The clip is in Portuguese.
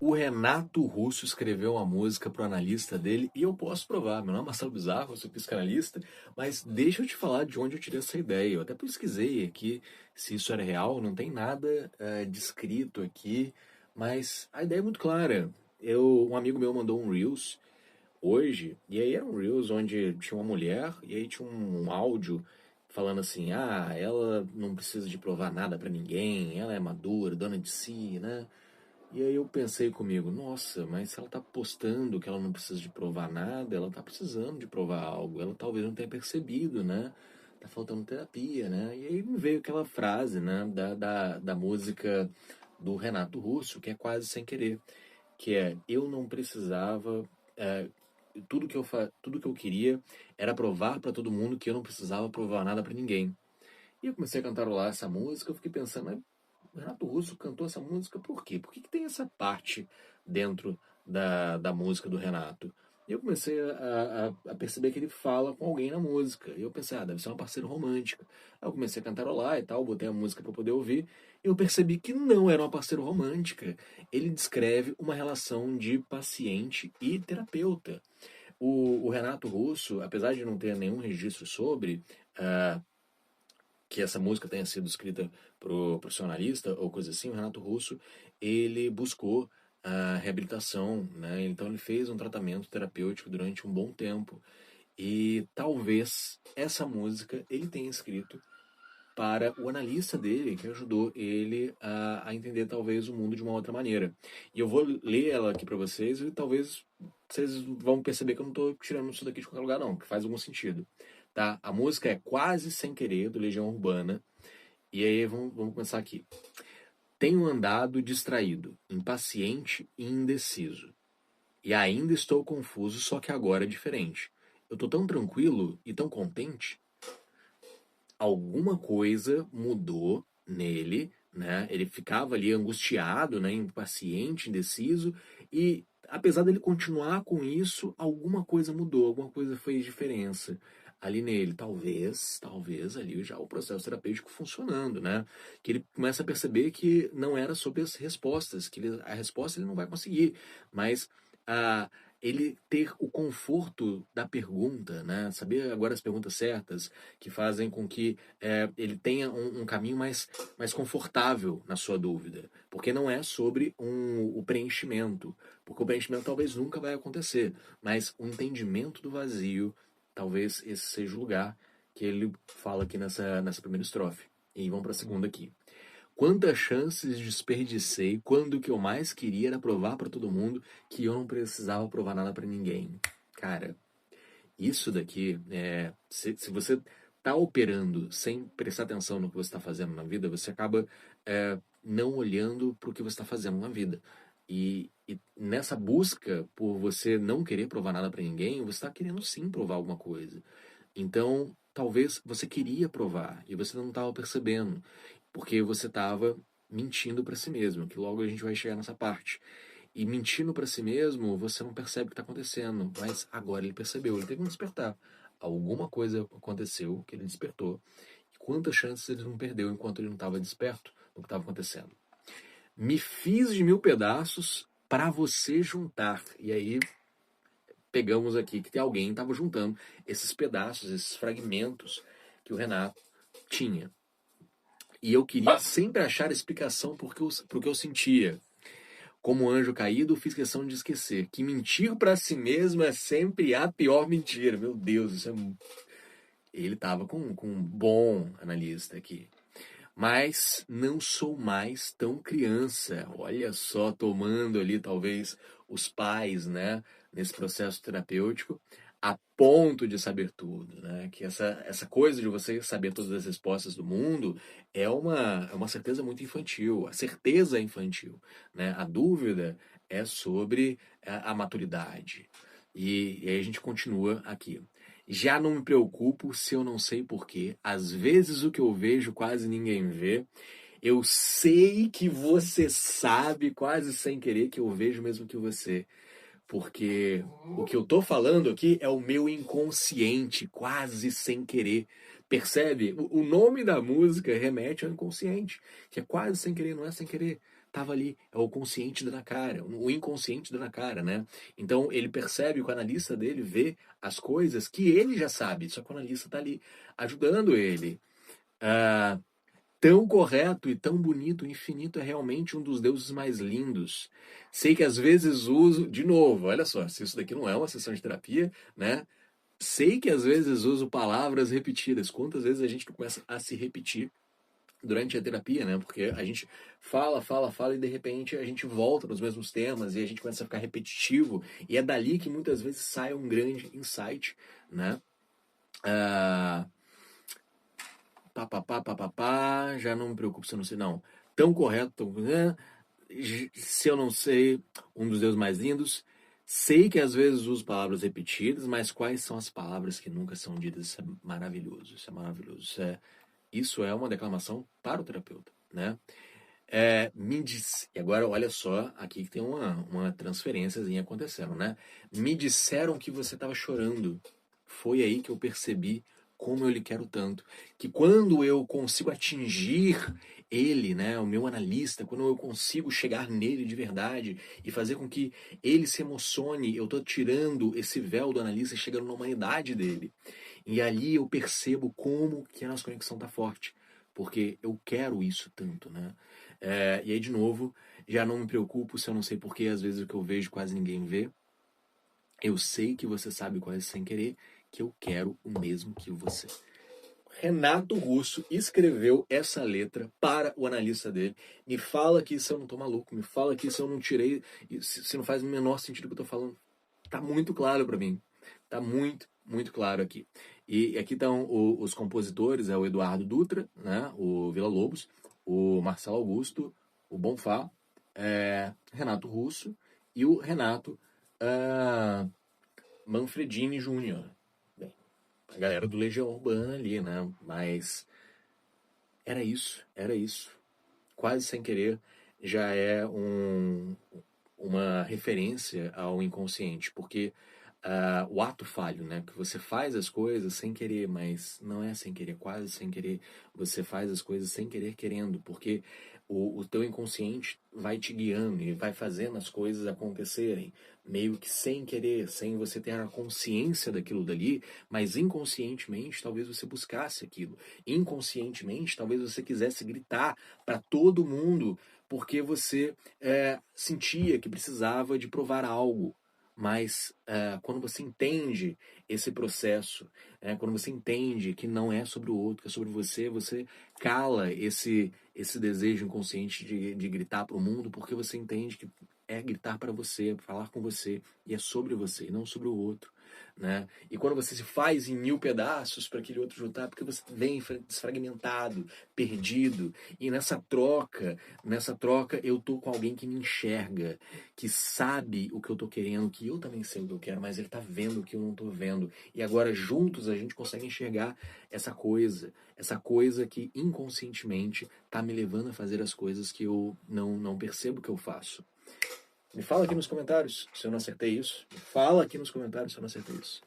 O Renato Russo escreveu uma música pro analista dele e eu posso provar. Meu nome é Marcelo Bizarro, eu sou psicanalista, mas deixa eu te falar de onde eu tirei essa ideia. Eu até pesquisei aqui se isso era real, não tem nada descrito aqui, mas a ideia é muito clara. Um amigo meu mandou um Reels hoje, e aí era um Reels onde tinha uma mulher e aí tinha um áudio falando assim: ah, ela não precisa de provar nada pra ninguém, ela é madura, dona de si, né? E aí eu pensei comigo, nossa, mas se ela tá postando que ela não precisa de provar nada, ela tá precisando de provar algo, ela talvez não tenha percebido, né? Tá faltando terapia, né? E aí me veio aquela frase, né, da música do Renato Russo, que é Quase Sem Querer, que é: eu não precisava, é, tudo que eu queria era provar pra todo mundo que eu não precisava provar nada pra ninguém. E eu comecei a cantarolar essa música, eu fiquei pensando, mas o Renato Russo cantou essa música por quê? Por que tem essa parte dentro da música do Renato? E eu comecei a perceber que ele fala com alguém na música. E eu pensei, deve ser uma parceira romântica. Aí eu comecei a cantarolar e tal, botei a música para poder ouvir. E eu percebi que não era uma parceira romântica. Ele descreve uma relação de paciente e terapeuta. O Renato Russo, apesar de não ter nenhum registro sobre, ah, que essa música tenha sido escrita pro profissionalista ou coisa assim, o Renato Russo, ele buscou a reabilitação, né? Então ele fez um tratamento terapêutico durante um bom tempo. E talvez essa música ele tenha escrito para o analista dele, que ajudou ele a entender talvez o mundo de uma outra maneira. E eu vou ler ela aqui para vocês e talvez vocês vão perceber que eu não estou tirando isso daqui de qualquer lugar não, que faz algum sentido. Tá? A música é Quase Sem Querer, do Legião Urbana. E aí vamos começar aqui. Tenho andado distraído, impaciente e indeciso. E ainda estou confuso, só que agora é diferente. Eu tô tão tranquilo e tão contente. Alguma coisa mudou nele, né? Ele ficava ali angustiado, né? Impaciente, indeciso. E apesar dele continuar com isso, alguma coisa mudou, alguma coisa fez diferença ali nele. Talvez ali já o processo terapêutico funcionando, né? Que ele começa a perceber que não era sobre as respostas, que a resposta ele não vai conseguir, mas a ele ter o conforto da pergunta, né? Saber agora as perguntas certas que fazem com que ele tenha um caminho mais confortável na sua dúvida. Porque não é sobre o preenchimento. Porque o preenchimento talvez nunca vai acontecer. Mas o entendimento do vazio, talvez esse seja o lugar que ele fala aqui nessa primeira estrofe. E vamos para a segunda aqui. Quantas chances desperdicei quando o que eu mais queria era provar para todo mundo que eu não precisava provar nada para ninguém. Cara, isso daqui, se você está operando sem prestar atenção no que você está fazendo na vida, você acaba não olhando para o que você está fazendo na vida. E nessa busca por você não querer provar nada para ninguém, você está querendo sim provar alguma coisa. Então, talvez você queria provar e você não estava percebendo, porque você estava mentindo para si mesmo, que logo a gente vai chegar nessa parte. E mentindo para si mesmo, você não percebe o que está acontecendo, mas agora ele percebeu, ele teve um despertar. Alguma coisa aconteceu que ele despertou. E quantas chances ele não perdeu enquanto ele não estava desperto do que estava acontecendo? Me fiz de mil pedaços para você juntar. E aí pegamos aqui que alguém estava juntando esses pedaços, esses fragmentos que o Renato tinha. E eu queria sempre achar explicação por que eu sentia. Como anjo caído, fiz questão de esquecer que mentir para si mesmo é sempre a pior mentira. Meu Deus, isso é. Ele tava com um bom analista aqui. Mas não sou mais tão criança. Olha só, tomando ali talvez os pais, né, nesse processo terapêutico, a ponto de saber tudo, né? Que essa coisa de você saber todas as respostas do mundo é uma certeza muito infantil. A certeza é infantil, né? A dúvida é sobre a maturidade. E aí a gente continua aqui. Já não me preocupo se eu não sei porquê. Às vezes o que eu vejo quase ninguém vê. Eu sei que você sabe, quase sem querer, que eu vejo mesmo que você. Porque o que eu tô falando aqui é o meu inconsciente, quase sem querer. Percebe? O nome da música remete ao inconsciente, que é quase sem querer, não é sem querer. tava ali, é o consciente dando a cara, o inconsciente dando a cara, né? Então ele percebe que o analista dele vê as coisas que ele já sabe, só que o analista tá ali ajudando ele. Ah, tão correto e tão bonito, o infinito é realmente um dos deuses mais lindos. Sei que às vezes uso, de novo, olha só, se isso daqui não é uma sessão de terapia, né? Sei que às vezes uso palavras repetidas. Quantas vezes a gente não começa a se repetir durante a terapia, né? Porque a gente fala, fala, fala e de repente a gente volta nos mesmos temas e a gente começa a ficar repetitivo. E é dali que muitas vezes sai um grande insight, né? Ah, já não me preocupo se eu não sei, não. Tão correto, né? Se eu não sei, um dos deuses mais lindos. Sei que às vezes uso palavras repetidas, mas quais são as palavras que nunca são ditas? Isso é maravilhoso, isso é maravilhoso. Isso é uma declamação para o terapeuta, né? Me diz, e agora olha só, aqui que tem uma transferênciazinha acontecendo, né? Me disseram que você estava chorando. Foi aí que eu percebi como eu lhe quero tanto. Que quando eu consigo atingir ele, né, o meu analista, quando eu consigo chegar nele de verdade e fazer com que ele se emocione, eu tô tirando esse véu do analista e chegando na humanidade dele. E ali eu percebo como que a nossa conexão tá forte. Porque eu quero isso tanto, né? E aí, de novo, já não me preocupo se eu não sei porque, às vezes o que eu vejo quase ninguém vê. Eu sei que você sabe quase sem querer que eu quero o mesmo que você. Renato Russo escreveu essa letra para o analista dele. Me fala que isso eu não tô maluco, me fala que isso eu não tirei, se não faz o menor sentido o que eu tô falando. Tá muito claro para mim. Tá muito, muito claro aqui. E aqui estão os compositores, é o Eduardo Dutra, né, o Villa-Lobos, o Marcelo Augusto, o Bonfá, Renato Russo e o Renato Manfredini Júnior. Bem, a galera do Legião Urbana ali, né? Mas era isso, era isso. Quase sem querer já é uma referência ao inconsciente, porque o ato falho, né? Que você faz as coisas sem querer, mas não é sem querer, quase sem querer. Você faz as coisas sem querer, querendo, porque o teu inconsciente vai te guiando e vai fazendo as coisas acontecerem, meio que sem querer, sem você ter a consciência daquilo dali, mas inconscientemente talvez você buscasse aquilo. Inconscientemente, talvez você quisesse gritar para todo mundo porque você sentia que precisava de provar algo. Mas quando você entende esse processo, quando você entende que não é sobre o outro, que é sobre você, você cala esse desejo inconsciente de gritar para o mundo, porque você entende que é gritar para você, falar com você, e é sobre você, e não sobre o outro. Né? E quando você se faz em mil pedaços para aquele outro juntar, porque você vem desfragmentado, perdido, e nessa troca eu tô com alguém que me enxerga, que sabe o que eu tô querendo, que eu também sei o que eu quero, mas ele tá vendo o que eu não tô vendo. E agora juntos a gente consegue enxergar essa coisa que inconscientemente tá me levando a fazer as coisas que eu não percebo que eu faço. Me fala aqui nos comentários se eu não acertei isso. Me fala aqui nos comentários se eu não acertei isso.